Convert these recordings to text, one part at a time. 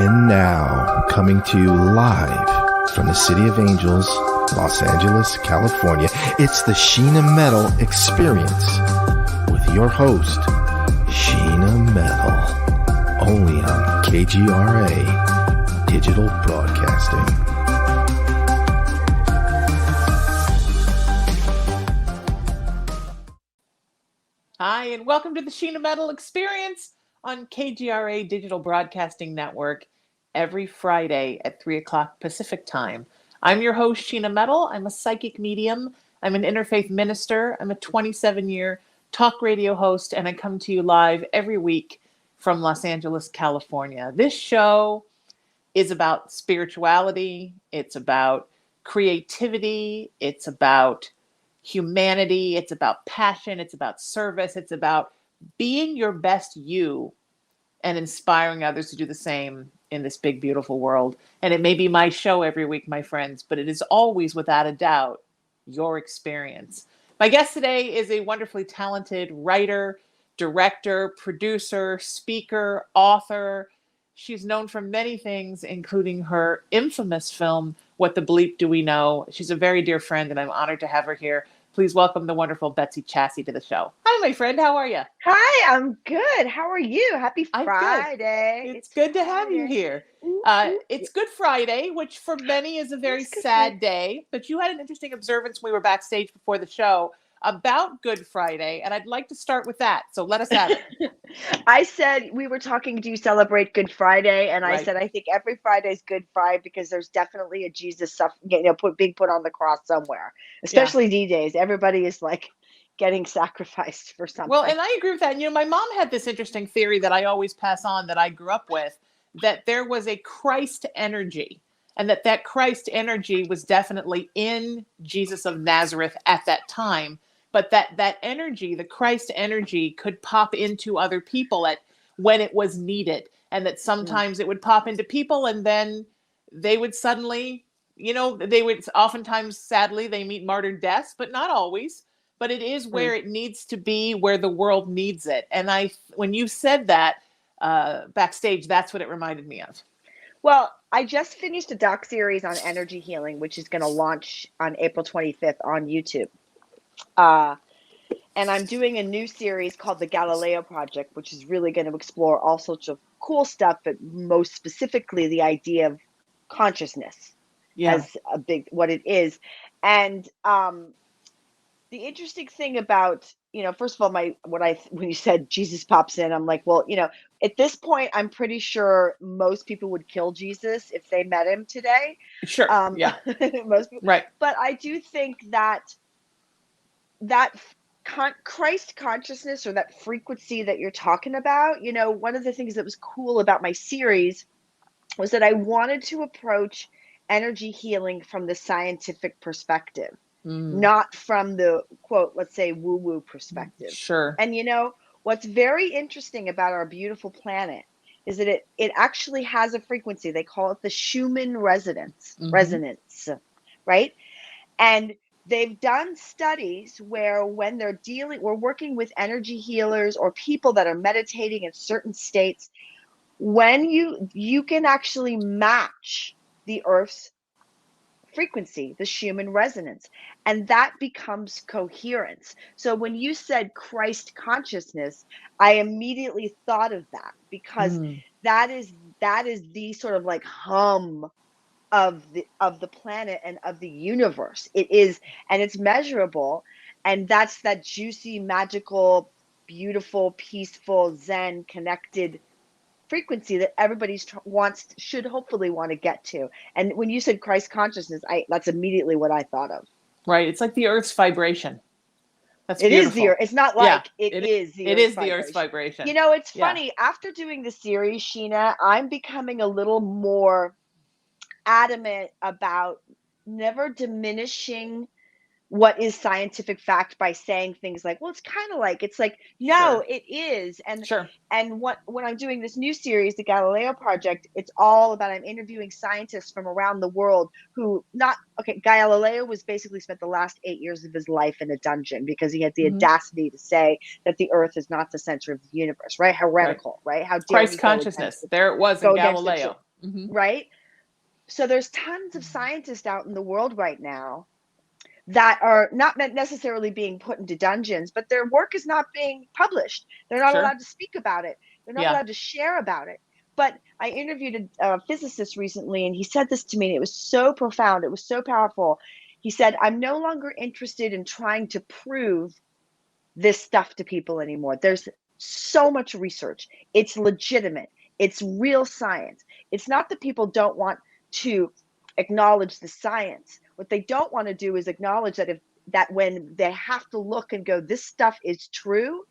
And now, coming to you live from the City of Angels, Los Angeles, California, it's the Sheena Metal Experience with your host, Sheena Metal, only on KGRA Digital Broadcasting. Hi, and welcome to the Sheena Metal Experience on KGRA Digital Broadcasting Network every Friday at 3 o'clock Pacific Time. I'm your host, Sheena Metal. I'm a psychic medium. I'm an interfaith minister. I'm a 27-year talk radio host, and I come to you live every week from Los Angeles, California. This show is about spirituality. It's about creativity. It's about humanity. It's about passion. It's about service. It's about being your best you and inspiring others to do the same in this big, beautiful world. And it may be my show every week, my friends, but it is always, without a doubt, your experience. My guest today is a wonderfully talented writer, director, producer, speaker, author. She's known for many things, including her infamous film, What the Bleep Do We Know? She's a very dear friend, and I'm honored to have her here. Please welcome the wonderful Betsy Chasse to the show. Hi, my friend. How are you? Hi, I'm good. How are you? Happy I'm Friday. good. It's good to have you here. It's Good Friday, which for many is a very sad day, but you had an interesting observance when we were backstage before the show about Good Friday, and I'd like to start with that. So let us have it. I said, we were talking, do you celebrate Good Friday? And I Right. said, I think every Friday is Good Friday because there's befinitely a Jesus being put on the cross somewhere, especially these days. Everybody is like getting sacrificed for something. Well, and I agree with that. And, my mom had this interesting theory that I always pass on that I grew up with, that there was a Christ energy, and that Christ energy was definitely in Jesus of Nazareth at that time. But that energy, the Christ energy, could pop into other people when it was needed. And that sometimes it would pop into people and then they would suddenly, they would oftentimes, sadly, they meet martyred deaths, but not always. But it is where it needs to be, where the world needs it. And when you said that backstage, that's what it reminded me of. Well, I just finished a doc series on energy healing, which is going to launch on April 25th on YouTube. And I'm doing a new series called The Galileo Project, which is really going to explore all sorts of cool stuff, but most specifically the idea of consciousness as what it is. And the interesting thing about, first of all, when you said Jesus pops in, I'm like, well, at this point, I'm pretty sure most people would kill Jesus if they met him today. Sure. Most people. Right. But I do think that Christ consciousness, or that frequency that you're talking about, one of the things that was cool about my series was that I wanted to approach energy healing from the scientific perspective, not from the quote, let's say, woo-woo perspective. Sure. And what's very interesting about our beautiful planet is that it actually has a frequency. They call it the Schumann resonance, right? And they've done studies where when we're working with energy healers or people that are meditating in certain states, when you can actually match the Earth's frequency, the Schumann resonance, and that becomes coherence. So when you said Christ consciousness, I immediately thought of that, because that is the sort of like hum of the planet and of the universe. It is, and it's measurable, and that's that juicy, magical, beautiful, peaceful, zen, connected frequency that everybody should hopefully want to get to. And when you said Christ consciousness, that's immediately what I thought of. Right. It's like the Earth's vibration. That's it beautiful. is the Earth. It's not like it is the Earth's vibration. It's funny. After doing the series, Sheena, I'm becoming a little more adamant about never diminishing what is scientific fact by saying things like, well, it's kind of like, it's like, no, it is. And and when I'm doing this new series, the Galileo Project, it's all about, I'm interviewing scientists from around the world who Galileo was basically spent the last 8 years of his life in a dungeon because he had the audacity to say that the Earth is not the center of the universe, right? Heretical, right? How dare Christ consciousness. There it was in Galileo. right? So there's tons of scientists out in the world right now that are not necessarily being put into dungeons, but their work is not being published. They're not Sure. allowed to speak about it. They're not Yeah. allowed to share about it. But I interviewed a physicist recently, and he said this to me, and it was so profound. It was so powerful. He said, I'm no longer interested in trying to prove this stuff to people anymore. There's so much research. It's legitimate. It's real science. It's not that people don't want to acknowledge the science. What they don't want to do is acknowledge that when they have to look and go, this stuff is true,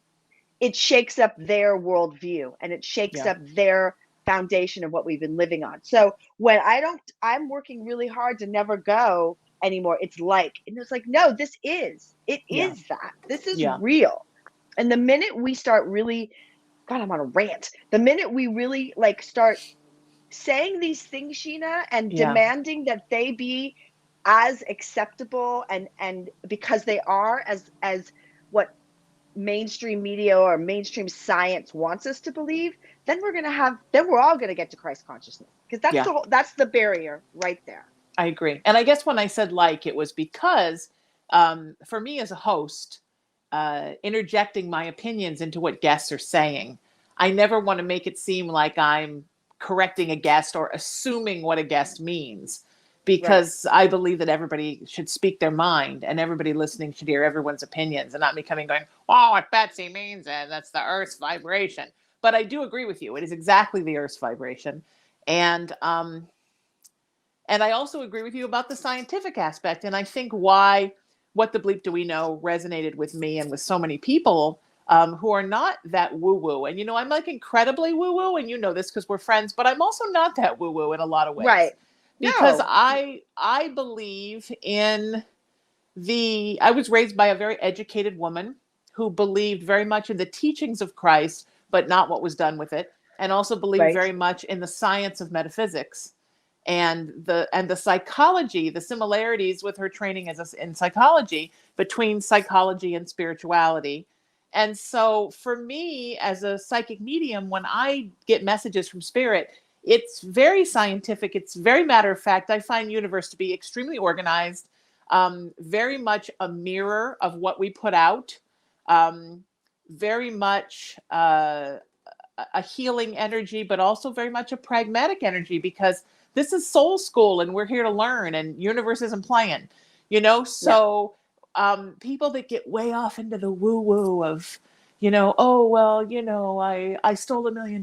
it shakes up their worldview and it shakes Yeah. up their foundation of what we've been living on. So when I'm working really hard to never go anymore. And it's like, no, it is Yeah. that. This is Yeah. real. And the minute we start really, God, I'm on a rant. The minute we really start saying these things, Sheena, and Yeah. demanding that they be as acceptable and because they are as what mainstream media or mainstream science wants us to believe, then we're all going to get to Christ consciousness, because Yeah. that's the barrier right there. I agree. And I guess when I said it was because for me as a host, interjecting my opinions into what guests are saying, I never want to make it seem like I'm correcting a guest or assuming what a guest means, because I believe that everybody should speak their mind and everybody listening should hear everyone's opinions and not me coming going, oh, what Betsy means is that's the Earth's vibration. But I do agree with you. It is exactly the Earth's vibration. And I also agree with you about the scientific aspect. And I think why What the Bleep Do We Know resonated with me and with so many people who are not that woo-woo. And, I'm incredibly woo-woo, and you know this because we're friends, but I'm also not that woo-woo in a lot of ways. Right. Because No. I believe in I was raised by a very educated woman who believed very much in the teachings of Christ, but not what was done with it. And also believed very much in the science of metaphysics and the psychology, the similarities with her training in psychology between psychology and spirituality. And so for me as a psychic medium, when I get messages from spirit, it's very scientific. It's very matter of fact. I find universe to be extremely organized, very much a mirror of what we put out, very much a healing energy, but also very much a pragmatic energy, because this is soul school and we're here to learn, and universe isn't playing, so people that get way off into the woo woo of, oh, well, I stole $1 million,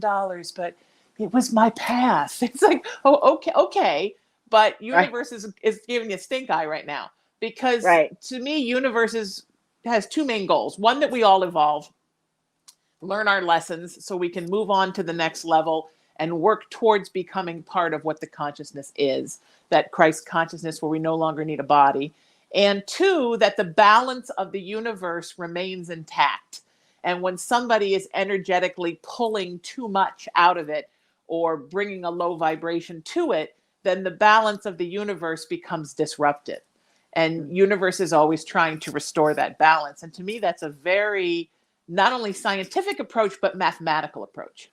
but it was my path. It's like, oh, okay. But universe is giving you stink eye right now, because to me, universe has two main goals. One, that we all evolve, learn our lessons so we can move on to the next level and work towards becoming part of what the consciousness is, that Christ consciousness where we no longer need a body. And two, that the balance of the universe remains intact. And when somebody is energetically pulling too much out of it or bringing a low vibration to it, then the balance of the universe becomes disrupted. And universe is always trying to restore that balance. And to me, that's a very not only scientific approach, but mathematical approach.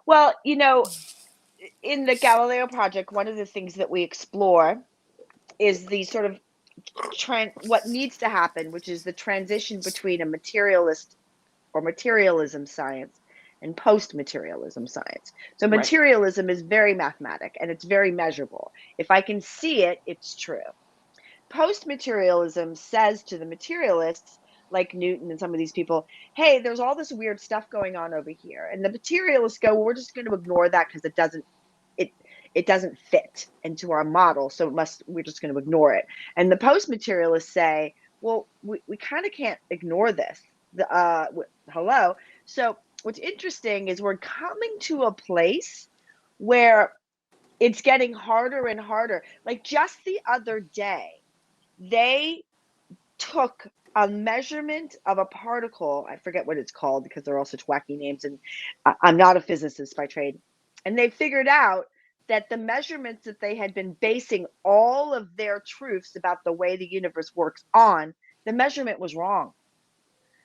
Well, in the Galileo Project, one of the things that we explore is the sort of what needs to happen, which is the transition between a materialist or materialism science and post-materialism science. So materialism is very mathematic and it's very measurable. If I can see it, it's true. Post-materialism says to the materialists, like Newton and some of these people, hey, there's all this weird stuff going on over here. And the materialists go, well, we're just going to ignore that because it doesn't fit into our model. So we're just going to ignore it. And the post-materialists say, well, we kind of can't ignore this. Hello. So what's interesting is we're coming to a place where it's getting harder and harder. Like just the other day, they took a measurement of a particle. I forget what it's called because they're all such wacky names, and I'm not a physicist by trade. And they figured out that the measurements that they had been basing all of their truths about the way the universe works on, the measurement was wrong.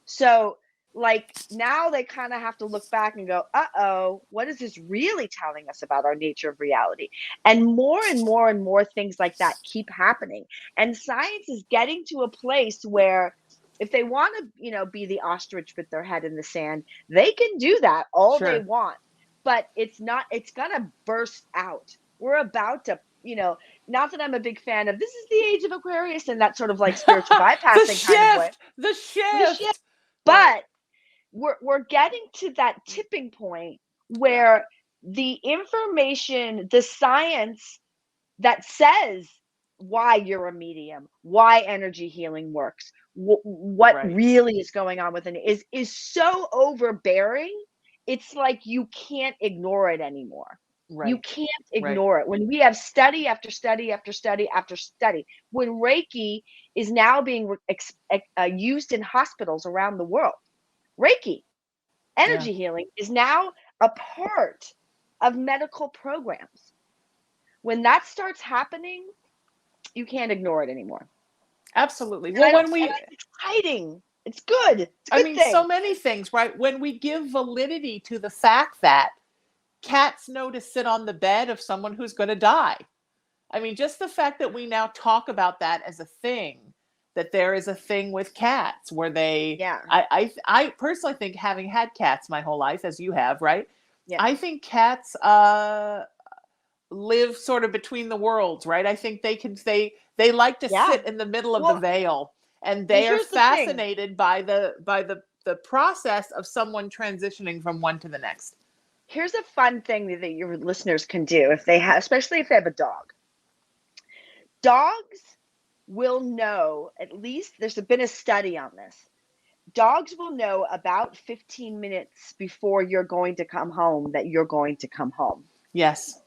So like now they kind of have to look back and go, uh-oh, what is this really telling us about our nature of reality? And more and more and more things like that keep happening. And science is getting to a place where if they want to, be the ostrich with their head in the sand, they can do that all they Sure. want. But it's gonna burst out. We're about to, not that I'm a big fan of this is the age of Aquarius and that sort of like spiritual The bypassing kind of way. shift, the The shift. shift. Right. But we're getting to that tipping point Yeah. where the information, the science that says why you're a medium, why energy healing works, what Right. really is going on with it is so overbearing. It's like you can't ignore it anymore. You Right. can't Right. ignore it. When we have study after study after study after study, when Reiki is now being used in hospitals around the world, Reiki, Yeah. energy healing, is now a part of medical programs. When that starts happening, you can't ignore it anymore. Absolutely. And Well, I don't, when and we, it's exciting. It's good. It's a I good mean, so thing. many things, right? When we give validity to the fact that cats know to sit on the bed of someone who's going to die. I mean, just the fact that we now talk about that as a thing, that there is a thing with cats where they, Yeah. I personally think, having had cats my whole life, as you have, right? Yeah. I think cats live sort of between the worlds, right? I think they like to Yeah. sit in the middle of the Well, veil, and well, they are here's the thing. fascinated by the process of someone transitioning from one to the next. Here's a fun thing that your listeners can do if they have, especially if they have a dog. Dogs will know, at least there's been a study on this. Dogs will know about 15 minutes before you're going to come home that you're going to come home. Yes.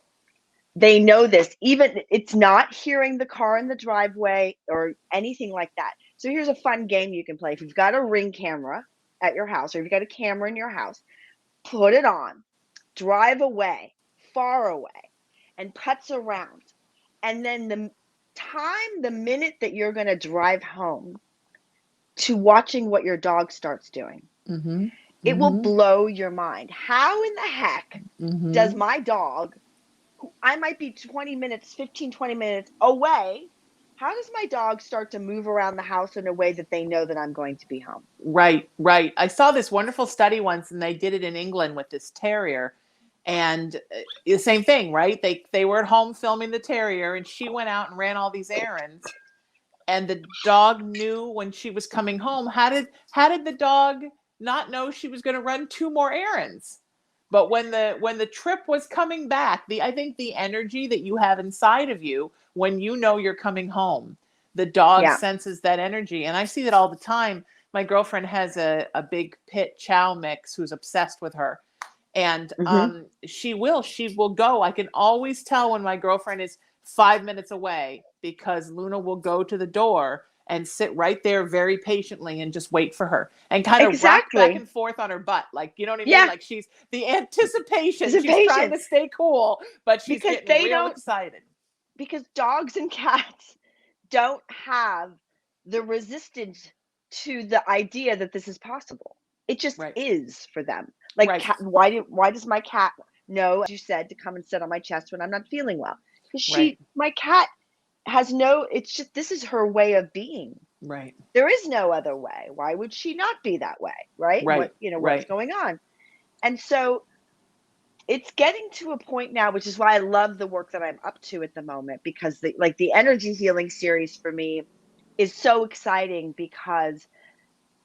They know this. Even it's not hearing the car in the driveway or anything like that. So here's a fun game you can play. If you've got a Ring camera at your house, or if you've got a camera in your house, put it on, drive away, far away, and putz around. And then the minute that you're going to drive home, to watching what your dog starts doing. Mm-hmm. It will Mm-hmm. blow your mind. How in the heck does Mm-hmm. my dog, who I might be 20 minutes, 15, 20 minutes away, how does my dog start to move around the house in a way that they know that I'm going to be home? Right, right. I saw this wonderful study once, and they did it in England with this terrier, and the same thing, right? They were at home filming the terrier, and she went out and ran all these errands, and the dog knew when she was coming home. How did the dog not know she was going to run two more errands? But when the trip was coming back, I think the energy that you have inside of you when you know you're coming home, the dog Yeah. senses that energy. And I see that all the time. My girlfriend has a big pit chow mix who's obsessed with her. And Mm-hmm. she will go. I can always tell when my girlfriend is 5 minutes away, because Luna will go to the door and sit right there very patiently and just wait for her and kind of rock back Exactly. and forth on her butt. Like, you know what I mean? Yeah. Like, she's the anticipation. It's a She's trying to patience stay cool, but she's because getting real excited. because dogs and cats don't have the resistance to the idea that this is possible. It just Right. is for them. Like, Right. why does my cat know, as you said, to come and sit on my chest when I'm not feeling well? Because Right. my cat has no, it's just, this is her way of being. Right. There is no other way. Why would she not be that way? Right? Right. What's Right. going on? And so it's getting to a point now, which is why I love the work that I'm up to at the moment, because the energy healing series for me is so exciting because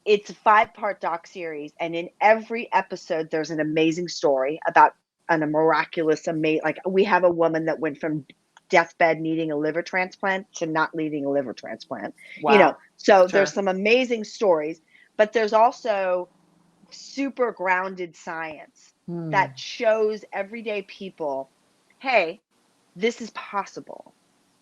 it's a 5-part doc series, and in every episode there's an amazing story about a miraculous, amazing, like we have a woman that went from deathbed needing a liver transplant to not needing a liver transplant. Wow. So Sure. there's some amazing stories, but there's also super grounded science that shows everyday people, hey, this is possible.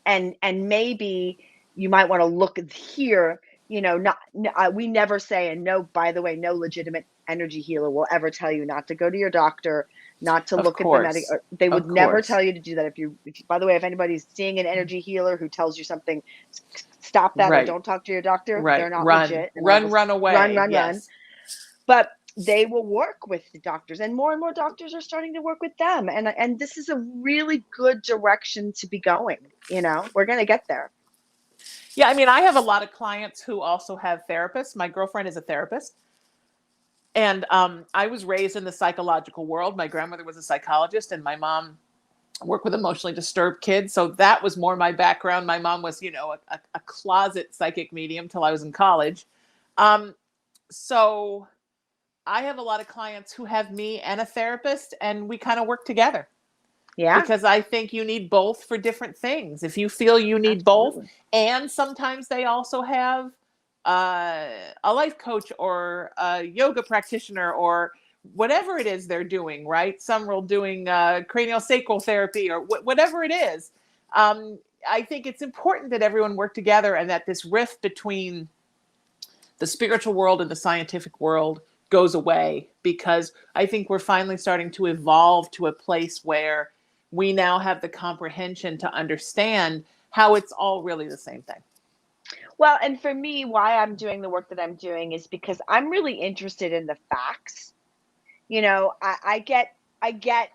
And maybe you might want to look here, we never say, and no, by the way, no legitimate energy healer will ever tell you not to go to your doctor, not to Of look at the course. they would Of never course. tell you to do that. By the way, if anybody's seeing an energy healer who tells you something, stop that, or Right. don't talk to your doctor. Right. They're not Run. legit. And I'll Run. just Run run, away. run, run. Yes. but they will work with the doctors, and more doctors are starting to work with them. And this is a really good direction to be going. We're going to get there. Yeah, I mean, I have a lot of clients who also have therapists. My girlfriend is a therapist. And I was raised in the psychological world. My grandmother was a psychologist, and my mom worked with emotionally disturbed kids. So that was more my background. My mom was, a closet psychic medium till I was in college. So I have a lot of clients who have me and a therapist, and we kind of work together. Yeah. Because I think you need both for different things. If you feel you need Absolutely. both, and sometimes they also have a life coach or a yoga practitioner or whatever it is they're doing, right? Some are doing cranial sacral therapy or whatever it is. I think it's important that everyone work together, and that this rift between the spiritual world and the scientific world goes away, because I think we're finally starting to evolve to a place where we now have the comprehension to understand how it's all really the same thing. Well, and for me, why I'm doing the work that I'm doing is because I'm really interested in the facts. I get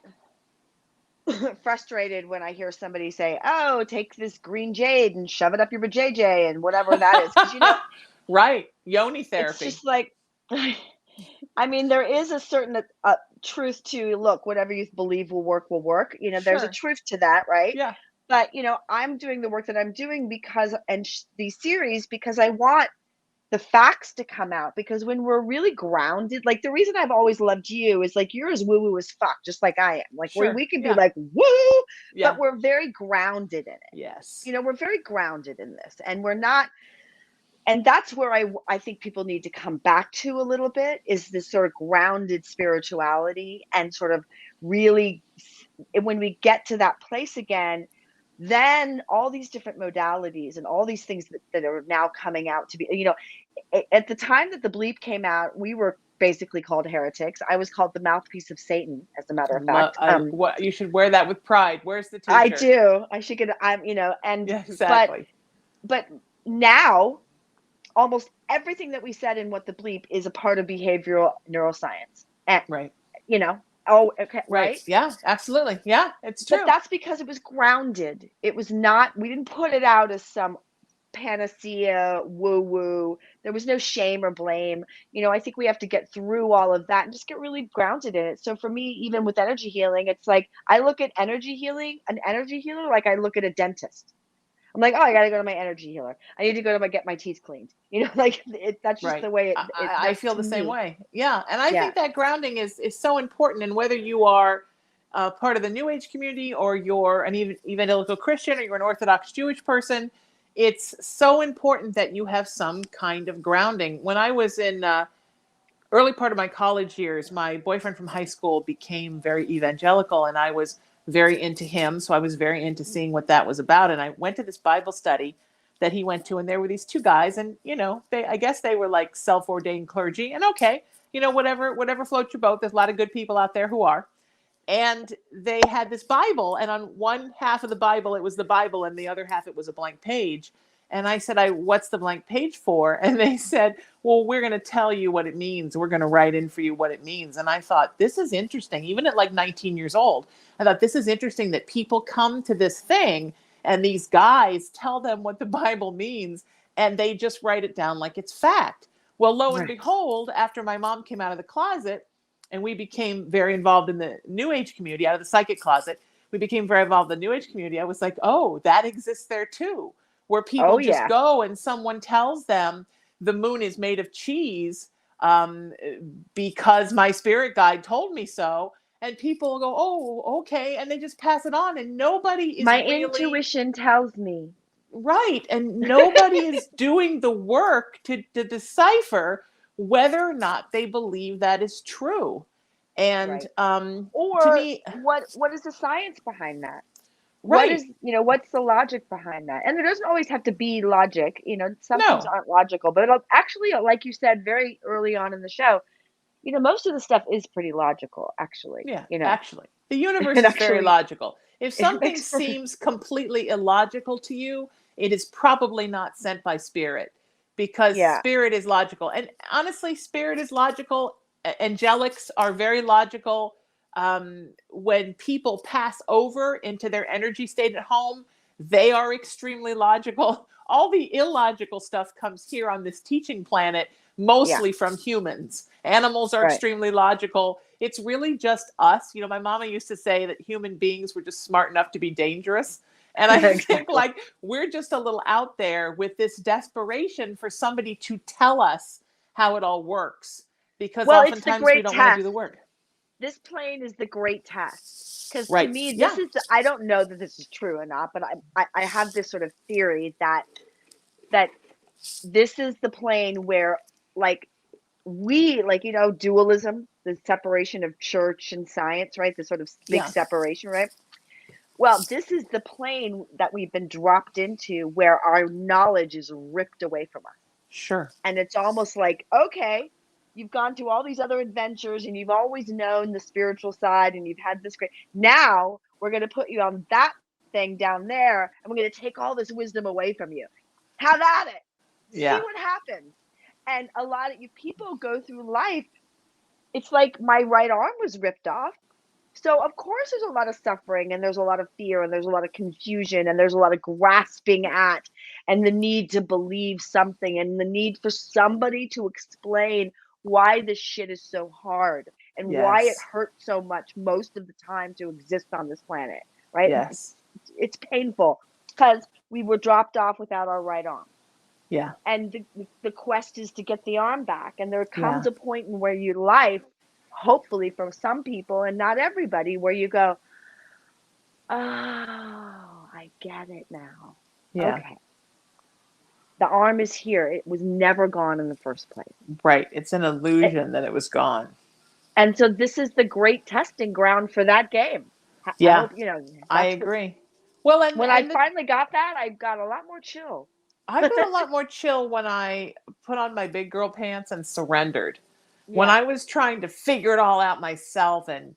frustrated when I hear somebody say, "Oh, take this green jade and shove it up your vajayjay," and whatever that is, because Right. Yoni it's therapy. just like, I mean, there is a certain truth to, look, whatever you believe will work will work. There's a Sure. truth to that, right? Yeah. But I'm doing the work that I'm doing because, and these series, because I want the facts to come out. Because when we're really grounded, like, the reason I've always loved you is, like, you're as woo woo as fuck, just like I am. Like, Sure. we can be Yeah. like woo, Yeah. but we're very grounded in it. Yes. We're very grounded in this, and we're not. And that's where I think people need to come back to a little bit, is this sort of grounded spirituality, and sort of really, when we get to that place again, then all these different modalities and all these things that are now coming out to be, at the time that the bleep came out, we were basically called heretics. I was called the mouthpiece of Satan, as a matter of fact. What you should wear that with pride. Where's the t-shirt? I do. I should get. And Yeah, exactly. But now, almost everything that we said in What the Bleep is a part of behavioral neuroscience. And, Right. Oh, okay, Right. right? Yeah, absolutely. Yeah, it's true. But that's because it was grounded. It was not, we didn't put it out as some panacea, woo woo. There was no shame or blame. I think we have to get through all of that and just get really grounded in it. So for me, even with energy healing, it's like I look at an energy healer, like I look at a dentist. I'm like, oh, I got to go to my energy healer. I need to go to get my teeth cleaned. That's just Right. the way I feel the same way. Yeah. And I Yeah. think that grounding is so important. And whether you are part of the New Age community, or you're an evangelical Christian, or you're an Orthodox Jewish person, it's so important that you have some kind of grounding. When I was in early part of my college years, my boyfriend from high school became very evangelical, and I was very into him. So I was very into seeing what that was about. And I went to this Bible study that he went to, and there were these two guys, and, I guess they were like self-ordained clergy, and okay, whatever floats your boat. There's a lot of good people out there who are. And they had this Bible, and on one half of the Bible, it was the Bible, and the other half, it was a blank page. And I said, what's the blank page for? And they said, well, we're going to tell you what it means. We're going to write in for you what it means. And I thought, this is interesting. Even at like 19 years old, I thought, this is interesting that people come to this thing and these guys tell them what the Bible means, and they just write it down like it's fact. Well, lo and behold, after my mom came out of the closet and we became very involved in the New Age community, out of the psychic closet, we became very involved in the New Age community. I was like, oh, that exists there too, where people just go and someone tells them the moon is made of cheese because my spirit guide told me so. And people go, oh, okay. And they just pass it on. And nobody is My intuition tells me. Right. And nobody is doing the work to decipher whether or not they believe that is true. And or to me, what is the science behind that? Right. What is, what's the logic behind that? And there doesn't always have to be logic. Some things aren't logical, but actually, like you said very early on in the show, most of the stuff is pretty logical, actually. Yeah, actually. The universe is very logical. If something seems completely illogical to you, it is probably not sent by spirit, because spirit is logical. And honestly, spirit is logical angelics are very logical. When people pass over into their energy state at home, they are extremely logical. All the illogical stuff comes here on this teaching planet, mostly from humans. Animals are Right. extremely logical. It's really just us. You know, my mama used to say that human beings were just smart enough to be dangerous. And I think Exactly. like we're just a little out there with this desperation for somebody to tell us how it all works, because Well, it's the oftentimes we great don't want to do test. the work. This plane is the great test. Because to Right. me, this Yeah. is I don't know that this is true or not, but I have this sort of theory that this is the plane where, like, we, like, dualism, the separation of church and science, right? The sort of big Yeah. separation, right? Well, this is the plane that we've been dropped into where our knowledge is ripped away from us. Sure. And it's almost like, okay, you've gone to all these other adventures and you've always known the spiritual side and you've had this great. Now we're going to put you on that thing down there and we're going to take all this wisdom away from you. Have at it. See Yeah. what happens. And a lot of you people go through life. It's like my right arm was ripped off. So of course there's a lot of suffering and there's a lot of fear and there's a lot of confusion and there's a lot of grasping at and the need to believe something and the need for somebody to explain why this shit is so hard and why it Yes. hurts so much most of the time to exist on this planet, right? Yes. It's painful because we were dropped off without our right arm. Yeah. And the quest is to get the arm back. And there comes Yeah. a point in where your life, hopefully for some people and not everybody, where you go, oh, I get it now. Yeah. Okay. The arm is here. It was never gone in the first place. Right. It's an illusion that it was gone. And so this is the great testing ground for that game. I Yeah. hope, I that's agree. Well, when I finally got that, I got a lot more chill. I got a lot more chill when I put on my big girl pants and surrendered. When Yeah. I was trying to figure it all out myself and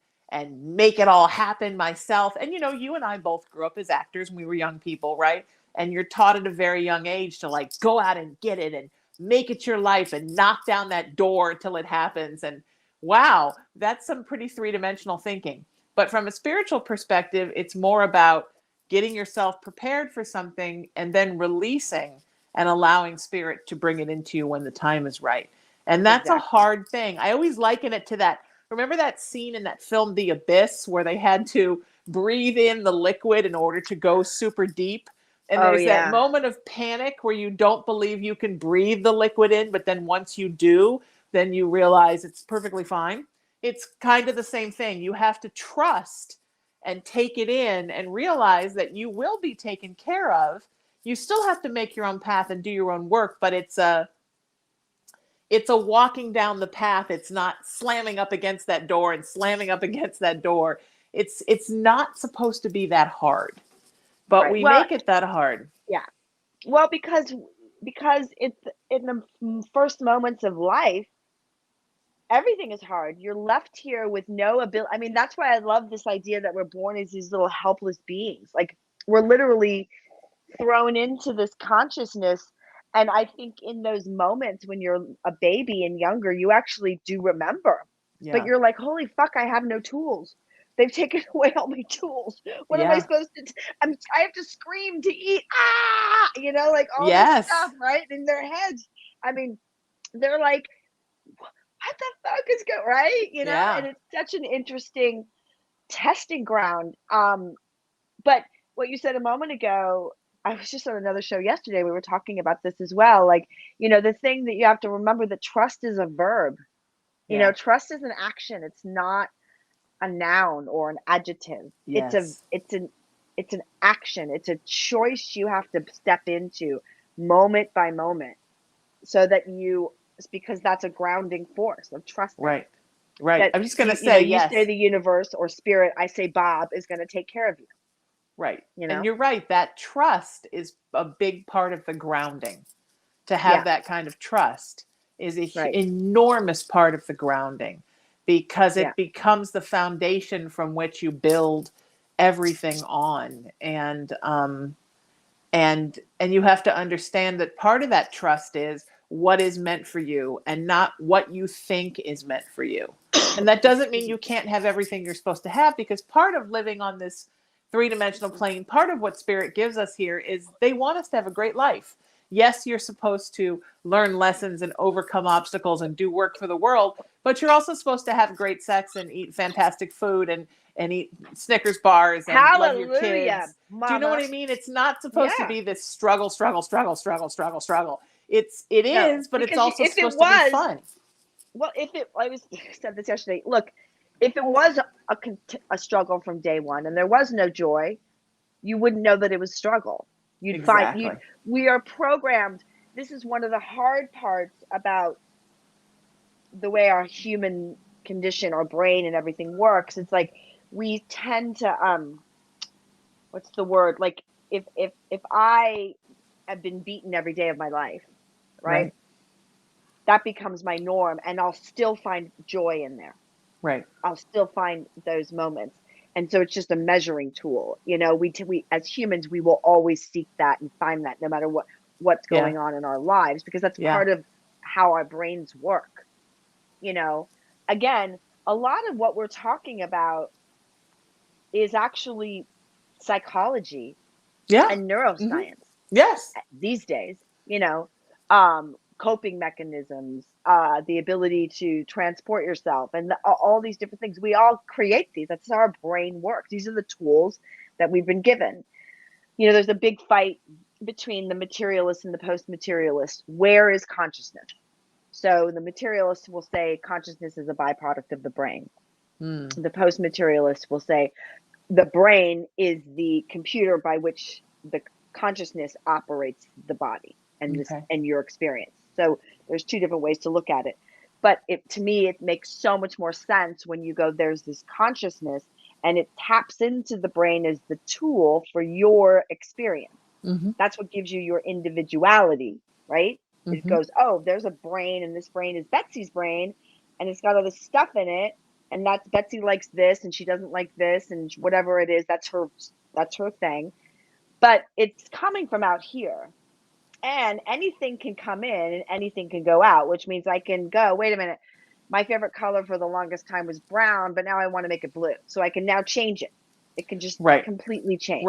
make it all happen myself. And you and I both grew up as actors when we were young people, right? And you're taught at a very young age to like go out and get it and make it your life and knock down that door till it happens. And wow, that's some pretty three-dimensional thinking. But from a spiritual perspective, it's more about getting yourself prepared for something and then releasing and allowing spirit to bring it into you when the time is right. And that's a Exactly. hard thing. I always liken it to that. Remember that scene in that film, The Abyss, where they had to breathe in the liquid in order to go super deep? And Oh there's that yeah. moment of panic where you don't believe you can breathe the liquid in, but then once you do, then you realize it's perfectly fine. It's kind of the same thing. You have to trust and take it in and realize that you will be taken care of. You still have to make your own path and do your own work, but it's a walking down the path. It's not slamming up against that door and slamming up against that door. It's not supposed to be that hard, but Right. we Well, make it that hard. yeah. Well, because it's in the first moments of life, everything is hard. You're left here with no ability. I mean, that's why I love this idea that we're born as these little helpless beings. Like we're literally thrown into this consciousness. And I think in those moments when you're a baby and younger, you actually do remember. But Yeah. you're like, holy fuck, I have no tools. They've taken away all my tools. What am I Yeah. supposed to I have to scream to eat. Ah, like all this Yes. stuff, right? In their heads. I mean, they're like, what the fuck is going right? Yeah. And it's such an interesting testing ground. But what you said a moment ago, I was just on another show yesterday. We were talking about this as well. Like, the thing that you have to remember that trust is a verb. Yeah. Trust is an action. It's not a noun or an adjective. Yes. It's an action. It's a choice you have to step into moment by moment so that it's because that's a grounding force of trusting. Right. Right. That I'm just going to you say, you yes. say the universe or spirit, I say Bob is going to take care of you. Right. And you're right. That trust is a big part of the grounding. To have that kind of trust is an enormous part of the grounding, because it becomes the foundation from which you build everything on. And you have to understand that part of that trust is what is meant for you and not what you think is meant for you. And that doesn't mean you can't have everything you're supposed to have, because part of living on this three-dimensional plane, part of what spirit gives us here is they want us to have a great life. Yes, you're supposed to learn lessons and overcome obstacles and do work for the world, but you're also supposed to have great sex and eat fantastic food and eat Snickers bars and love your Hallelujah, kids. mama. Do you know what I mean? It's not supposed to be this struggle. It No, is, but it's because also if it supposed to be was, fun. well, I said this yesterday. Look, if it was a struggle from day one and there was no joy, you wouldn't know that it was struggle. Exactly. We are programmed. This is one of the hard parts about the way our human condition, our brain and everything works. It's like we tend to what's the word? Like if I have been beaten every day of my life, right? That becomes my norm, and I'll still find joy in there. Right. I'll still find those moments. And so it's just a measuring tool. You know, we as humans, we will always seek that and find that no matter what's going on in our lives, because that's part of how our brains work. You know, again, a lot of what we're talking about is actually psychology and neuroscience. Yes. These days, you know, coping mechanisms, the ability to transport yourself, and all these different things. We all create these. That's how our brain works. These are the tools that we've been given. You know, there's a big fight between the materialist and the post-materialist. Where is consciousness? So the materialist will say consciousness is a byproduct of the brain. The post-materialist will say the brain is the computer by which the consciousness operates the body and and your experience. So there's two different ways to look at it. But to me, it makes so much more sense when you go, there's this consciousness and it taps into the brain as the tool for your experience. That's what gives you your individuality, right? It goes, oh, there's a brain, and this brain is Betsy's brain, and it's got all this stuff in it, and that's Betsy likes this, and she doesn't like this, and whatever it is, that's her thing. But it's coming from out here, and anything can come in and anything can go out, which means I can go, wait a minute, my favorite color for the longest time was brown, but now I want to make it blue, so I can now change it. It can just completely change,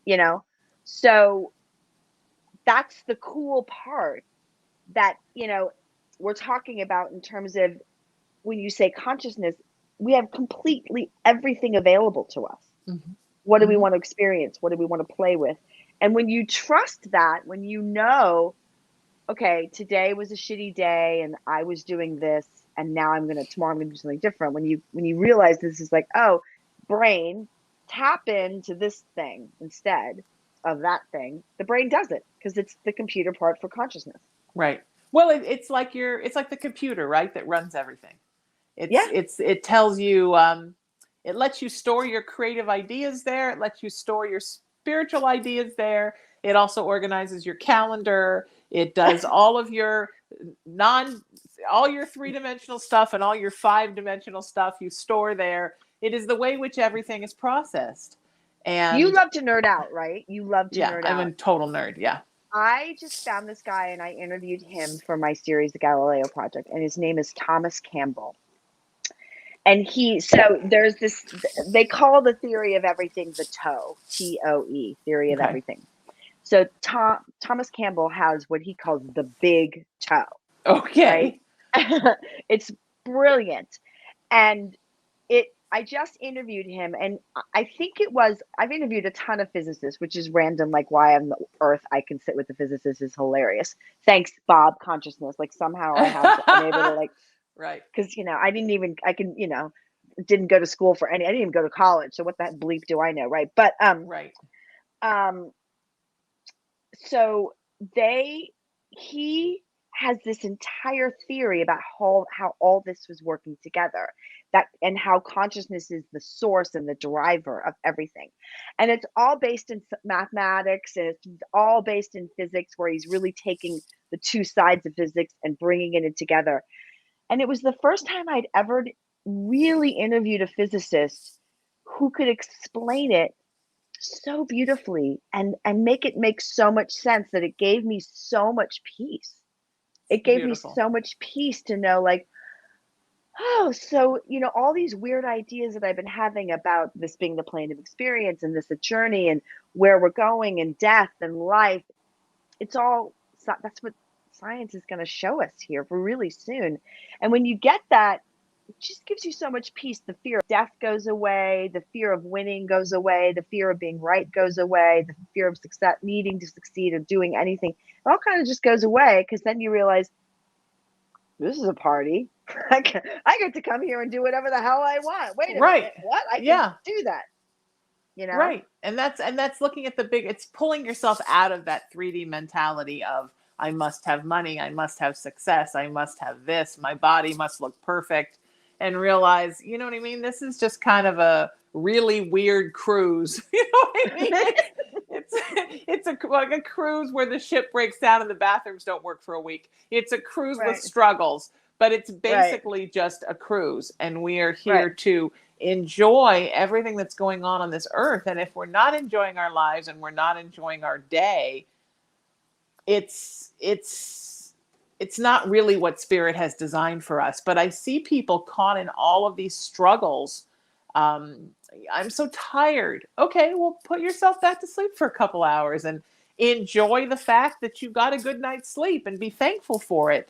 you know. So that's the cool part that, you know, we're talking about in terms of when you say consciousness, we have completely everything available to us. What do we want to experience? What do we want to play with? And when you trust that, when you know, okay, today was a shitty day and I was doing this, and now tomorrow I'm gonna do something different. When you realize this is like, oh, brain, tap into this thing instead of that thing, the brain does it because it's the computer part for consciousness. Right. Well, it's like the computer, right, that runs everything. It tells you, it lets you store your creative ideas there. It lets you store your spiritual ideas there. It also organizes your calendar. It does all of your all your three-dimensional stuff and all your five-dimensional stuff you store there. It is the way which everything is processed. And you love to nerd out, right? You love to nerd out. I'm a total nerd. Yeah. I just found this guy and I interviewed him for my series, The Galileo Project, and his name is Thomas Campbell. And there's this, they call the theory of everything the TOE, T-O-E, theory of everything. So Thomas Campbell has what he calls the big toe. Okay. Right? It's brilliant. And I just interviewed him, and I think I've interviewed a ton of physicists, which is random, like why on the earth I can sit with the physicist is hilarious. Thanks, Bob Consciousness. Like somehow I'm able to like, right. Because, you know, I didn't go to school I didn't even go to college. So what the bleep do I know? Right. But, right. So he has this entire theory about how all this was working together, and how consciousness is the source and the driver of everything. And it's all based in mathematics, and it's all based in physics, where he's really taking the two sides of physics and bringing it together. And it was the first time I'd ever really interviewed a physicist who could explain it so beautifully and make it make so much sense that it gave me so much peace. it gave me beautiful. so much peace to know, like, oh, so, all these weird ideas that I've been having about this being the plane of experience and this a journey and where we're going and death and life, it's all, that's what science is going to show us here for really soon. And when you get that, it just gives you so much peace. The fear of death goes away, the fear of winning goes away, the fear of being right goes away, the fear of success, needing to succeed or doing anything. It all kind of just goes away because then you realize this is a party. I get to come here and do whatever the hell I want. Wait a Right. minute. What? I can Yeah. do that, Right. And that's looking at the big, it's pulling yourself out of that 3D mentality of I must have money, I must have success, I must have this, my body must look perfect, and realize, you know what I mean? This is just kind of a really weird cruise. You know what I mean? It's like a cruise where the ship breaks down and the bathrooms don't work for a week. It's a cruise with Right. struggles, but it's Right. basically just a cruise, and we are here Right. to enjoy everything that's going on this earth. And if we're not enjoying our lives and we're not enjoying our day, it's not really what spirit has designed for us. But I see people caught in all of these struggles. I'm so tired. Okay, well, put yourself back to sleep for a couple hours and enjoy the fact that you got a good night's sleep and be thankful for it.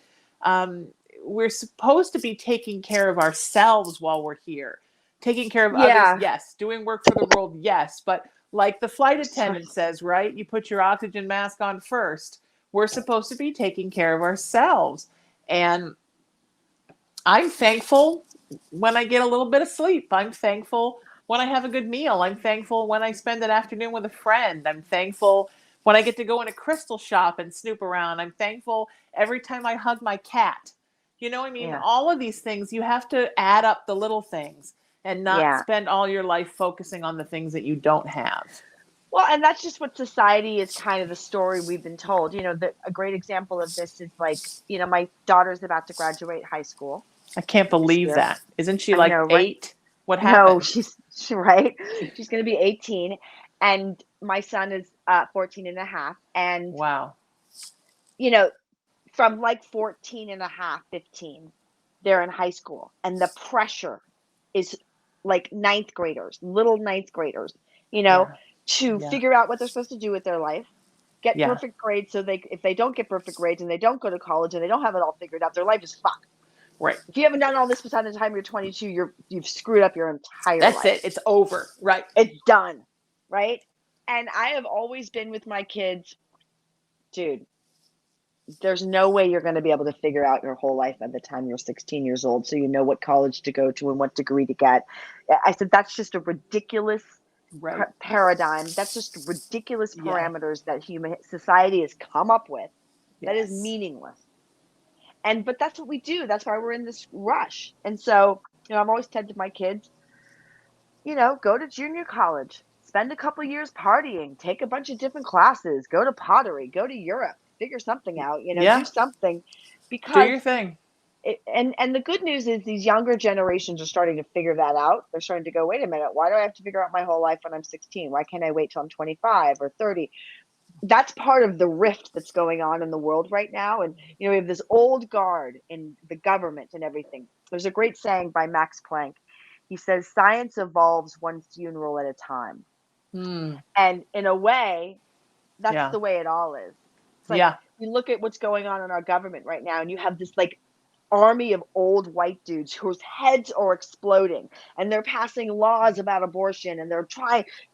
We're supposed to be taking care of ourselves while we're here. Taking care of others, Yeah. yes. Doing work for the world, yes. But like the flight attendant says, right? You put your oxygen mask on first. We're supposed to be taking care of ourselves. And I'm thankful when I get a little bit of sleep. I'm thankful when I have a good meal. I'm thankful when I spend an afternoon with a friend. I'm thankful when I get to go in a crystal shop and snoop around. I'm thankful every time I hug my cat. You know what I mean? Yeah. All of these things, you have to add up the little things and not Yeah. spend all your life focusing on the things that you don't have. Well, and that's just what society is, kind of the story we've been told. A great example of this is like, my daughter's about to graduate high school I can't this believe year. that. Isn't she I like know, right? 8? What No, happened? she's right. She's going to be 18, and my son is 14 and a half. And, Wow. from like 14 and a half, 15, they're in high school, and the pressure is like little ninth graders, Yeah. to Yeah. figure out what they're supposed to do with their life, get Yeah. perfect grades. So if they don't get perfect grades and they don't go to college and they don't have it all figured out, their life is fucked. Right. If you haven't done all this by the time you're 22, you've screwed up your entire That's life. it. It's over. Right. It's done. Right. And I have always been with my kids, dude, there's no way you're going to be able to figure out your whole life by the time you're 16 years old. So you know what college to go to and what degree to get. I said, that's just a ridiculous Right. paradigm. That's just ridiculous Yeah. parameters that human society has come up with. That is Yes. meaningless. But that's what we do. That's why we're in this rush. And so, I'm always said to my kids, go to junior college, spend a couple years partying, take a bunch of different classes, go to pottery, go to Europe, figure something out, Yeah. do something, Do because your thing. and the good news is these younger generations are starting to figure that out. They're starting to go, wait a minute, why do I have to figure out my whole life when I'm 16? Why can't I wait till I'm 25 or 30? That's part of the rift that's going on in the world right now. And, we have this old guard in the government and everything. There's a great saying by Max Planck. He says, science evolves one funeral at a time. And in a way, that's Yeah. the way it all is. It's like, Yeah. you look at what's going on in our government right now, and you have this like army of old white dudes whose heads are exploding, and they're passing laws about abortion, and they're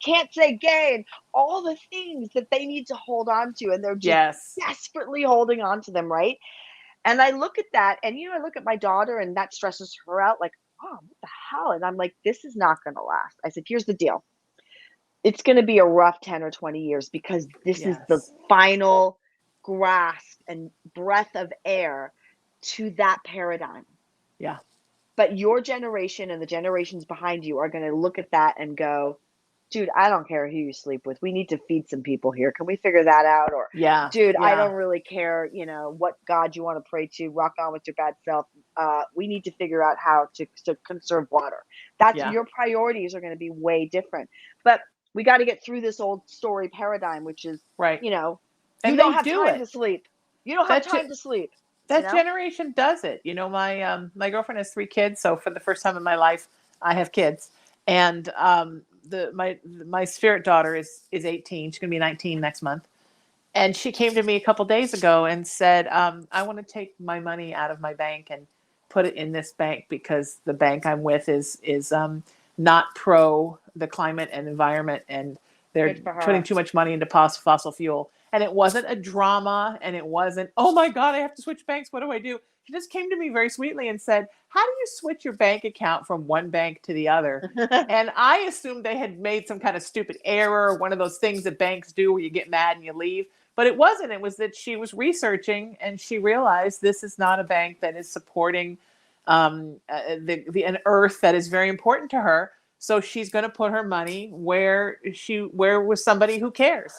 can't say gay, and all the things that they need to hold on to, and they're just Yes. desperately holding on to them, right? And I look at that, and I look at my daughter, and that stresses her out, like, oh, what the hell? And I'm like, this is not going to last. I said, here's the deal. It's going to be a rough 10 or 20 years, because this is the Yes. final grasp and breath of air to that paradigm. Yeah. But your generation and the generations behind you are going to look at that and go, dude, I don't care who you sleep with. We need to feed some people here. Can we figure that out? Or, Yeah. dude, I Yeah. don't really care, what God you want to pray to. Rock on with your bad self. We need to figure out how to conserve water. That's Yeah. your priorities are going to be way different. But we got to get through this old story paradigm, which is, Right. you And don't they have do time it. to sleep. You don't have That ju- time to sleep. That generation does it. My girlfriend has 3 kids, so for the first time in my life, I have kids. And my spirit daughter is 18. She's gonna be 19 next month. And she came to me a couple days ago and said, I want to take my money out of my bank and put it in this bank because the bank I'm with is not pro the climate and environment, and they're Good for her. putting too much money into fossil fuel. And it wasn't a drama, and it wasn't, oh my God, I have to switch banks. What do I do? She just came to me very sweetly and said, how do you switch your bank account from one bank to the other? And I assumed they had made some kind of stupid error, one of those things that banks do where you get mad and you leave. But it wasn't. It was that she was researching and she realized this is not a bank that is supporting an earth that is very important to her. So she's going to put her money where was somebody who cares.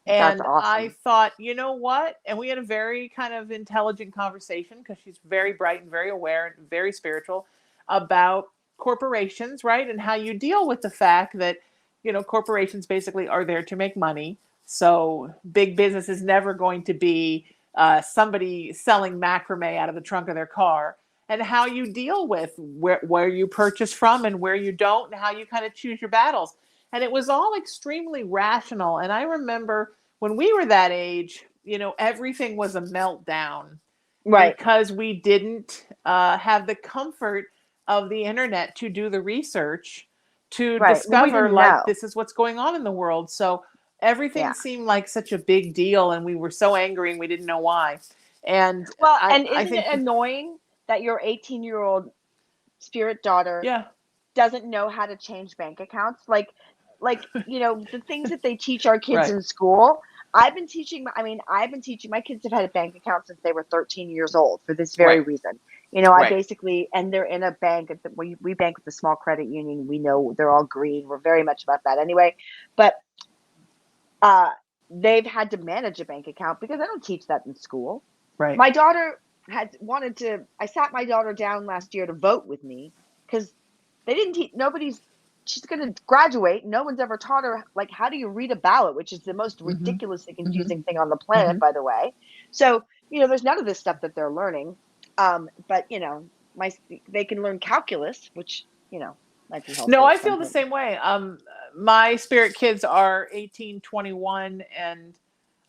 And That's awesome. I thought, you know what? And we had a very kind of intelligent conversation because she's very bright and very aware and very spiritual about corporations, right? And how you deal with the fact that, corporations basically are there to make money. So big business is never going to be somebody selling macrame out of the trunk of their car, and how you deal with where you purchase from and where you don't, and how you kind of choose your battles. And it was all extremely rational. And I remember when we were that age, everything was a meltdown. Right. Because we didn't have the comfort of the internet to do the research to discover this is what's going on in the world. So everything seemed like such a big deal, and we were so angry and we didn't know why. And isn't it annoying that your 18-year-old spirit daughter doesn't know how to change bank accounts? Like the things that they teach our kids in school. I've been teaching my kids have had a bank account since they were 13 years old for this very reason. I basically, and they're in a bank. We bank with a small credit union. We know they're all green. We're very much about that anyway. But they've had to manage a bank account because I don't teach that in school. Right. My daughter I sat my daughter down last year to vote with me because they didn't teach, she's going to graduate. No one's ever taught her, how do you read a ballot, which is the most ridiculously confusing thing on the planet, by the way. So, there's none of this stuff that they're learning. But, they can learn calculus, which, might be helpful. No, I feel the same way. My spirit kids are 18, 21, and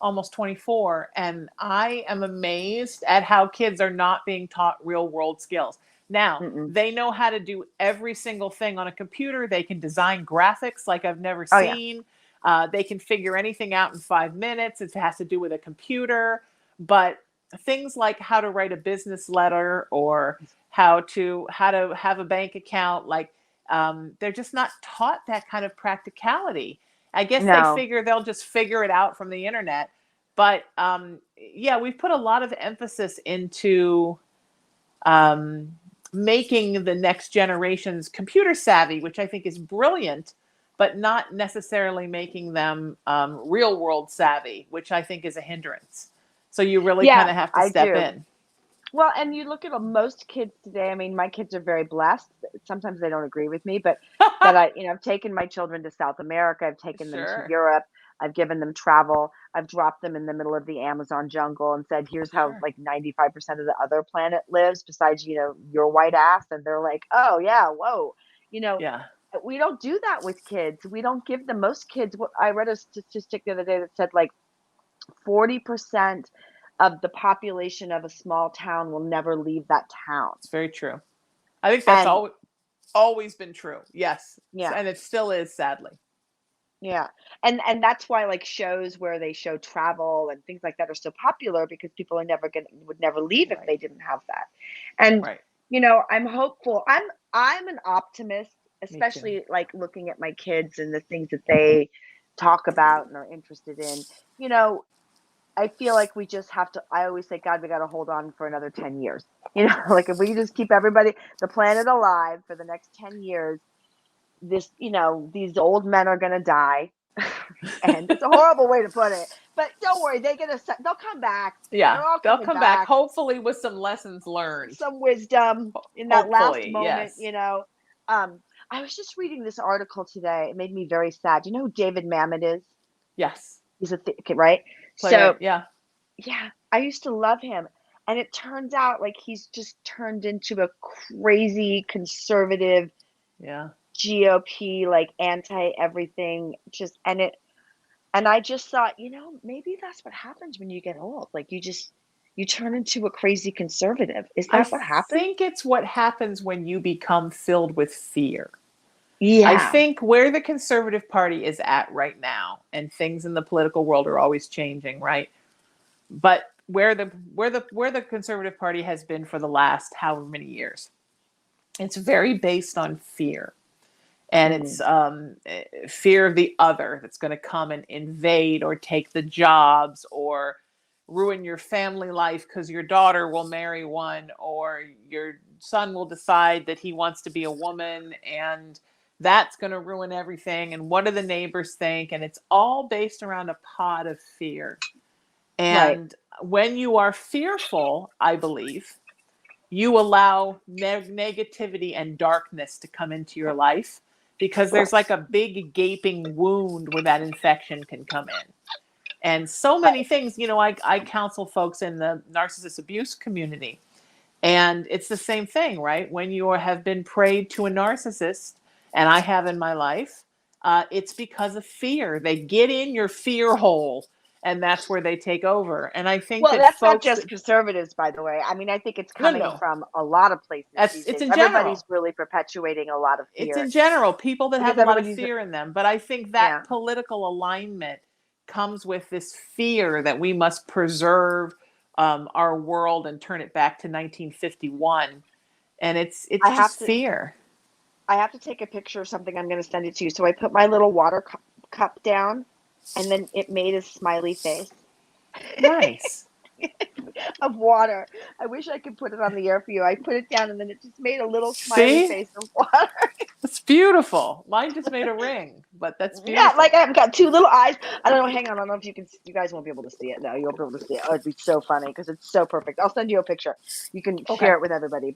almost 24. And I am amazed at how kids are not being taught real world skills. Now, they know how to do every single thing on a computer. They can design graphics like I've never seen. Yeah. They can figure anything out in 5 minutes. It has to do with a computer. But things like how to write a business letter or how to have a bank account, they're just not taught that kind of practicality. I guess they figure they'll just figure it out from the internet. But we've put a lot of emphasis into making the next generations computer savvy, which I think is brilliant, but not necessarily making them real world savvy, which I think is a hindrance. So you really kind of have to step in. Well, and you look at most kids today. I mean, my kids are very blessed. Sometimes they don't agree with me, but I've taken my children to South America. I've taken them to Europe. I've given them travel. I've dropped them in the middle of the Amazon jungle and said, here's how 95% of the other planet lives besides, your white ass. And they're like, oh yeah, whoa. We don't do that with kids. We don't give them, most kids. I read a statistic the other day that said 40% of the population of a small town will never leave that town. It's very true. I think that's always been true. Yes. Yeah. And it still is, sadly. Yeah. And that's why shows where they show travel and things like that are so popular, because people would never leave if they didn't have that. And I'm hopeful. I'm an optimist, especially looking at my kids and the things that they talk about and are interested in. I feel like we just have to, I always say, God, we got to hold on for another 10 years. If we just keep the planet alive for the next 10 years, these old men are going to die. And it's a horrible way to put it, but don't worry, they'll come back. Yeah, they'll come back, hopefully with some lessons learned, some wisdom in that last moment. I was just reading this article today. It made me very sad. Do you know who David Mamet is? Yes. He's right? Playwright, yeah, I used to love him. And it turns out like he's just turned into a crazy conservative Yeah. GOP, like anti everything. And I just thought, maybe that's what happens when you get old. Like you turn into a crazy conservative. Is I that what happens? think it's what happens when you become filled with fear. I Yeah. think where the Conservative Party is at right now, and things in the political world are always changing, right? But where the Conservative Party has been for the last however many years, it's very based on fear. And it's Mm, fear of the other that's going to come and invade or take the jobs or ruin your family life because your daughter will marry one or your son will decide that he wants to be a woman, and that's going to ruin everything. And what do the neighbors think? And it's all based around a pot of fear. right. And when you are fearful, I believe, you allow negativity and darkness to come into your life because there's like a big gaping wound where that infection can come in. And so many Right. things, I counsel folks in the narcissist abuse community. And it's the same thing, right? When you have been preyed to a narcissist, and I have in my life, it's because of fear. They get in your fear hole, and that's where they take over. And I think Well, that that's not folks just that, conservatives, by the way. I mean, I think it's no, coming no, from a lot of places these it's days. in Everybody's general. really perpetuating a lot of It's in fear general people that have because a lot of everybody's, fear in them. But I think that yeah. political alignment comes with this fear that we must preserve our world and turn it back to 1951. And it's I have just to fear. I have to take a picture of something. I'm going to send it to you. So I put my little water cup down, and then it made a smiley face Nice. of water. I wish I could put it on the air for you. I put it down, and then it just made a little smiley See? face of water. It's beautiful. Mine just made a ring, but that's Yeah, like beautiful. I've got two little eyes. I don't know. Hang on. I don't know if you guys won't be able to see it. No, you'll be able to see it. Oh, it'd be so funny because it's so perfect. I'll send you a picture. You can Okay. share it with everybody.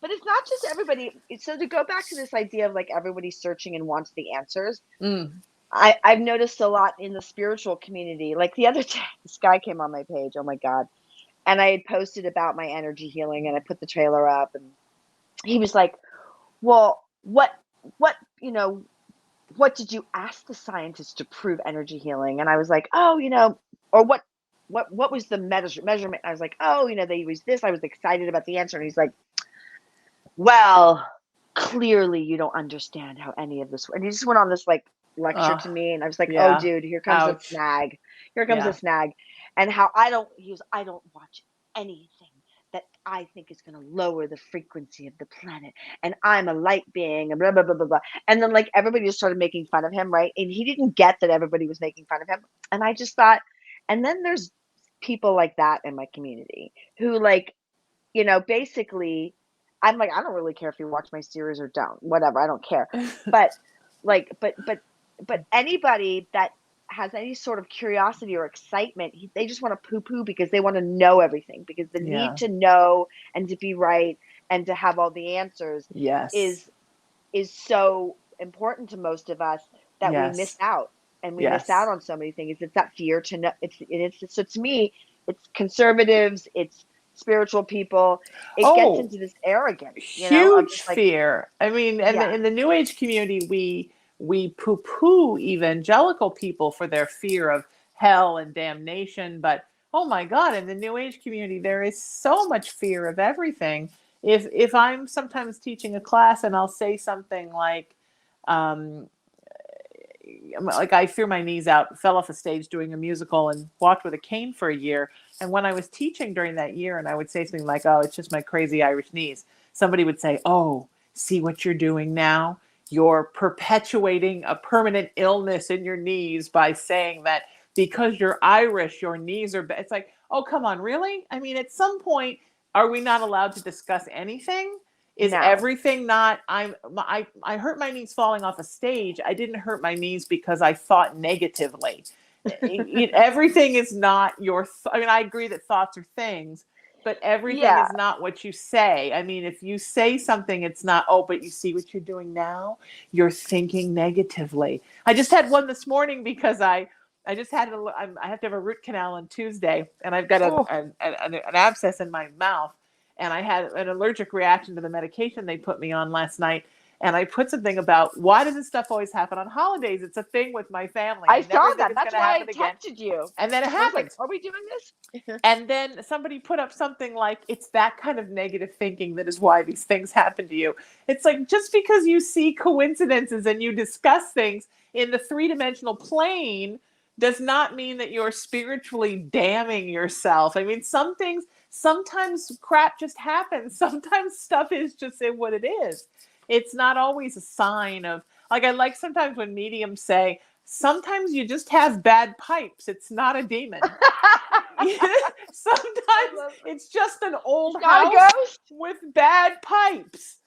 But it's not just everybody. So to go back to this idea of like everybody searching and wants the answers, Mm. I've noticed a lot in the spiritual community. Like the other day, this guy came on my page. Oh my God. And I had posted about my energy healing and I put the trailer up and he was like, well, what, what did you ask the scientists to prove energy healing? And I was like, oh, or what was the measurement? I was like, oh, they use this. I was excited about the answer. And he's like, well, clearly you don't understand how any of this. And he just went on this like lecture Oh, to me, and I was like, oh, yeah. dude, here comes a Ouch. snag. Here comes a Yeah. snag. And how I don't. He was, I don't watch anything that I think is going to lower the frequency of the planet. And I'm a light being, and blah blah blah blah blah. And then like everybody just started making fun of him, right? And he didn't get that everybody was making fun of him. And I just thought, and then there's people like that in my community who like basically, I'm like, I don't really care if you watch my series or don't, whatever, I don't care. But like, but anybody that has any sort of curiosity or excitement, they just want to poo poo because they want to know everything, because the need Yeah. to know and to be right and to have all the answers Yes. is is so important to most of us that we miss Yes. out, and we miss out Yes. on so many things. It's that fear to know. It's so to me, it's conservatives, it's spiritual people. It gets Oh, into this arrogance, of huge just like, fear. I mean, and yeah, in the New Age community, we poo-poo evangelical people for their fear of hell and damnation. But oh my God, in the New Age community, there is so much fear of everything. If I'm sometimes teaching a class and I'll say something um, like I threw my knees out, fell off a stage doing a musical, and walked with a cane for a year. And when I was teaching during that year, and I would say something like, "Oh, it's just my crazy Irish knees," somebody would say, "Oh, see what you're doing now? You're perpetuating a permanent illness in your knees by saying that because you're Irish, your knees are bad." It's like, oh, come on, really? I mean, at some point, are we not allowed to discuss anything? Is no, everything not I hurt my knees falling off a stage. I didn't hurt my knees because I thought negatively. Everything is not I mean, I agree that thoughts are things, but everything yeah, is not what you say. I mean, if you say something, it's not, oh, but you see what you're doing now? You're thinking negatively. I just had one this morning because I just had I have to have a root canal on Tuesday, and I've got Oh, an abscess in my mouth, and I had an allergic reaction to the medication they put me on last night. And I put something about, why does this stuff always happen on holidays? It's a thing with my family. I I never saw think that. it's going That's to why I happen again. texted you. And then it I was like, happened. are we doing this? And then somebody put up something like, it's that kind of negative thinking that is why these things happen to you. It's like, just because you see coincidences and you discuss things in the three-dimensional plane does not mean that you're spiritually damning yourself. I mean, some things, sometimes crap just happens. Sometimes stuff is just what it is. It's not always a sign of, like, I like sometimes when mediums say, sometimes you just have bad pipes. It's not a demon. Sometimes it's just an old Not a house ghost? with bad pipes.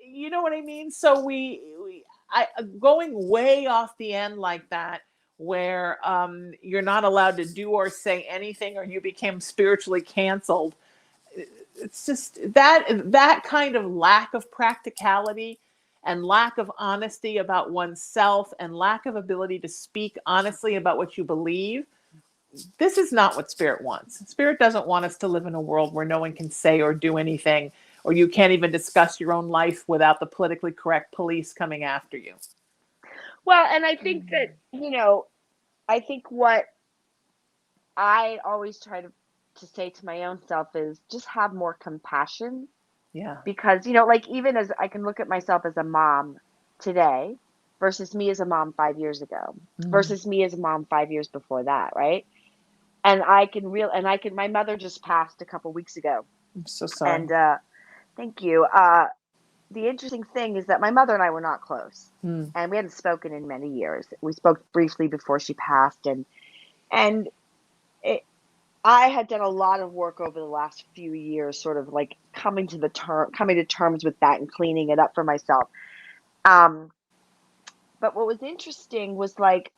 You know what I mean? So going way off the end like that, where you're not allowed to do or say anything, or you became spiritually canceled. It's just that kind of lack of practicality and lack of honesty about oneself and lack of ability to speak honestly about what you believe. This is not what Spirit wants. Spirit doesn't want us to live in a world where no one can say or do anything, or you can't even discuss your own life without the politically correct police coming after you. Well, and I think that, I think what I always try to say to my own self is just have more compassion. Yeah. Because, like, even as I can look at myself as a mom today versus me as a mom 5 years ago versus me as a mom 5 years before that, right? And my mother just passed a couple weeks ago. I'm so sorry. And thank you. The interesting thing is that my mother and I were not close, and we hadn't spoken in many years. We spoke briefly before she passed, and I had done a lot of work over the last few years, sort of like coming to terms with that and cleaning it up for myself. But what was interesting was, like,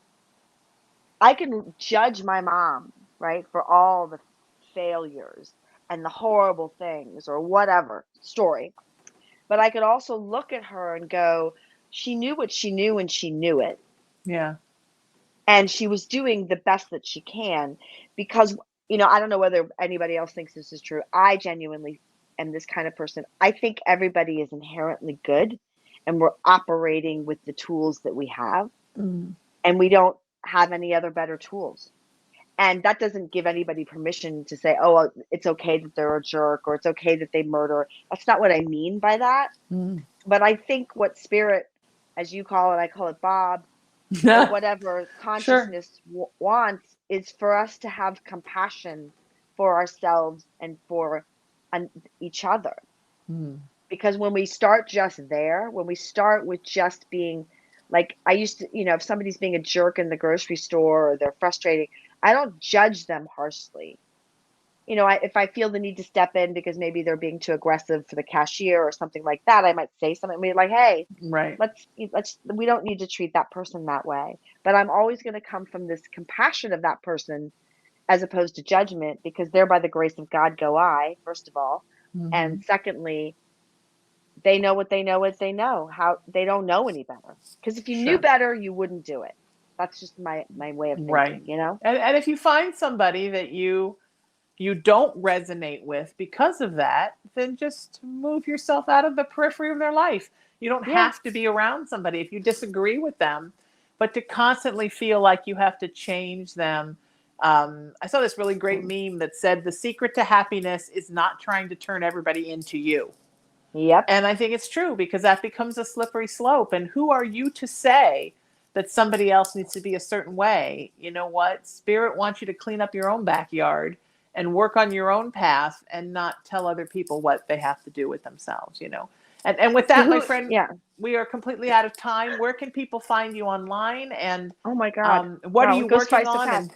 I can judge my mom, right, for all the failures and the horrible things or whatever story. But I could also look at her and go, she knew what she knew and she knew it. Yeah. And she was doing the best that she can because, I don't know whether anybody else thinks this is true. I genuinely am this kind of person. I think everybody is inherently good and we're operating with the tools that we have, and we don't have any other better tools. And that doesn't give anybody permission to say, oh, it's okay that they're a jerk or it's okay that they murder. That's not what I mean by that. But I think what Spirit, as you call it, I call it Bob, or whatever consciousness wants, is for us to have compassion for ourselves and for each other. Because when we start when we start with just being, like, I used to, if somebody's being a jerk in the grocery store or they're frustrating, I don't judge them harshly. If I feel the need to step in because maybe they're being too aggressive for the cashier or something like that, I might say something like, hey, right. We don't need to treat that person that way. But I'm always going to come from this compassion of that person as opposed to judgment, because there by the grace of God go I, first of all. And secondly, they know what they know as they know. How they don't know any better. Because if you knew better, you wouldn't do it. That's just my way of thinking, right. And if you find somebody that you don't resonate with because of that, then just move yourself out of the periphery of their life. You don't have to be around somebody if you disagree with them, but to constantly feel like you have to change them. I saw this really great meme that said, the secret to happiness is not trying to turn everybody into you. Yep. And I think it's true, because that becomes a slippery slope. And who are you to say that somebody else needs to be a certain way? You know what? Spirit wants you to clean up your own backyard and work on your own path and not tell other people what they have to do with themselves, And with that, my friend, we are completely out of time. Where can people find you online? And oh my God, what are you working on?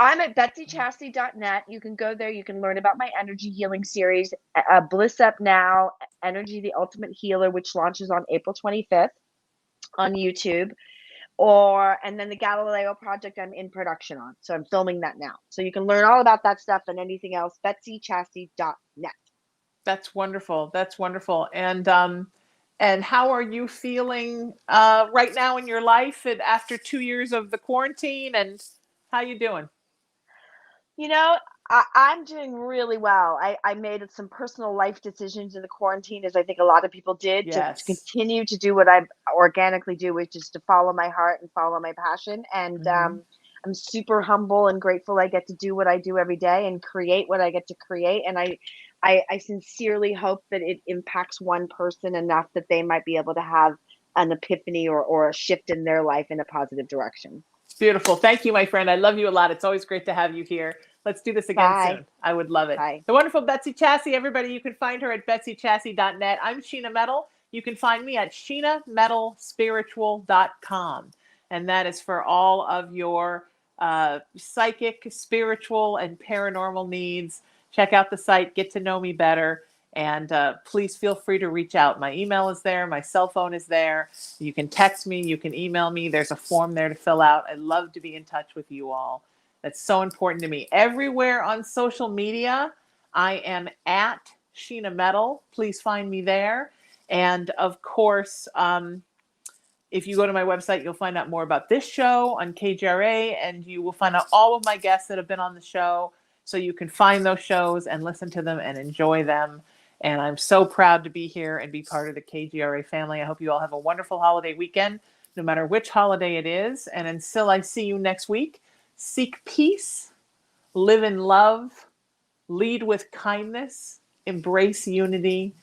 I'm at betsychasse.net. You can go there. You can learn about my energy healing series, Bliss Up Now, Energy, the Ultimate Healer, which launches on April 25th on YouTube. And then the Galileo project I'm in production on. So I'm filming that now. So you can learn all about that stuff and anything else, betsychasse.net. That's wonderful. That's wonderful. And And how are you feeling right now in your life after 2 years of the quarantine? And how you doing? You know, I'm doing really well. I made some personal life decisions in the quarantine, as I think a lot of people did, to Yes. continue to do what I organically do, which is to follow my heart and follow my passion. And Hmm. I'm super humble and grateful I get to do what I do every day and create what I get to create. And I sincerely hope that it impacts one person enough that they might be able to have an epiphany or a shift in their life in a positive direction. Beautiful. Thank you, my friend. I love you a lot. It's always great to have you here. Let's do this again Bye. soon. I would love it. Bye. The wonderful Betsy Chasse, everybody, you can find her at betsychasse.net. I'm Sheena Metal. You can find me at sheenametalspiritual.com. And that is for all of your psychic, spiritual, and paranormal needs. Check out the site, get to know me better. And please feel free to reach out. My email is there. My cell phone is there. You can text me. You can email me. There's a form there to fill out. I'd love to be in touch with you all. That's so important to me. Everywhere on social media, I am at Sheena Metal. Please find me there. And of course, if you go to my website, you'll find out more about this show on KGRA, and you will find out all of my guests that have been on the show. So you can find those shows and listen to them and enjoy them. And I'm so proud to be here and be part of the KGRA family. I hope you all have a wonderful holiday weekend, no matter which holiday it is. And until I see you next week, seek peace, live in love, lead with kindness, embrace unity,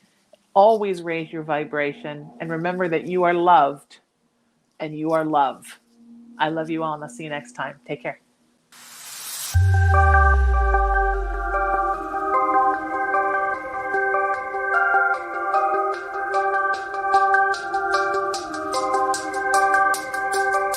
always raise your vibration, and remember that you are loved and you are love. I love you all, and I'll see you next time. Take care.